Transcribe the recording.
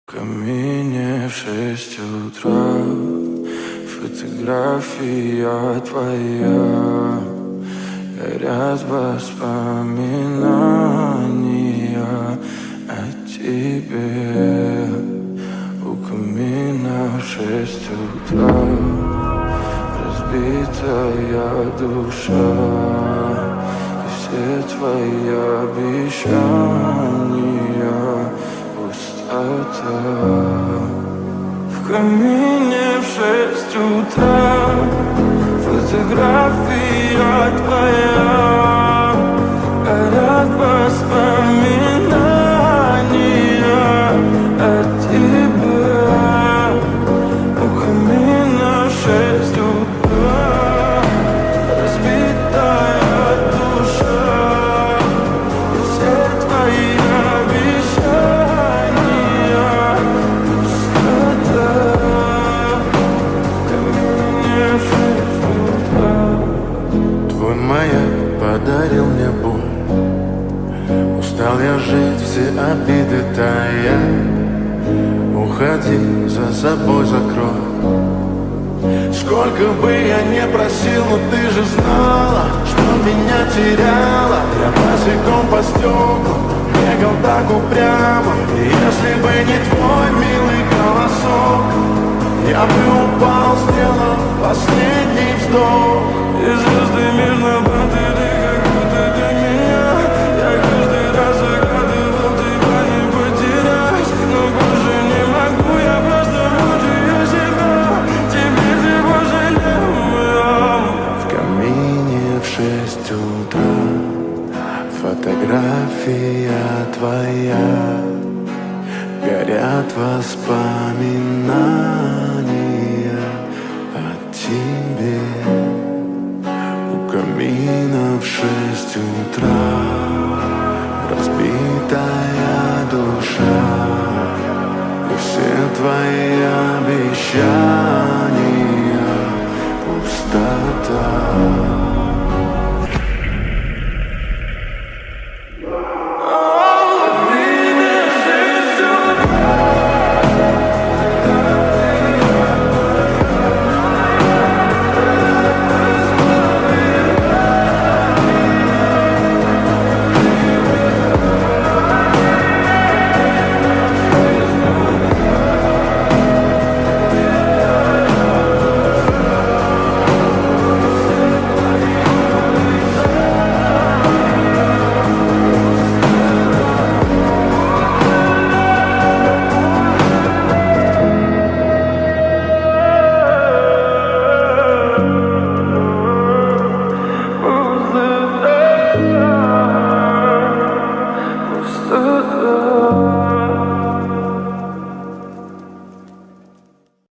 В камине в 6 утра фотография твоя, горят воспоминания о тебе. У камина в 6 утра разбитая душа, и все твои обещания пустота. В камине в 6 утра фотография твоя, горят воспоминания о тебе. У камина в 6 утра разбитая душа, и все твои обещания пустота. В камине в 6 утра. Твой маяк подарил мне боль, устал я жить, все обиды тая. Уходи, за собой закрой. Сколько бы я не просил, но ты же знала, что меня теряла. Я босиком по стеклу бегал так упрямо, и если бы не твой милый голосок, я бы упал, сделал последний вздох. И звезды мирно падали, как будто для меня. Я каждый раз загадывал тебя не потерять, но больше не могу, я просто мучаю себя. Теперь ты пожалел. В камине в 6 утра фотография твоя, горят воспоминания о тебе. У камина в 6 утра разбитая душа, и все твои обещания пустота.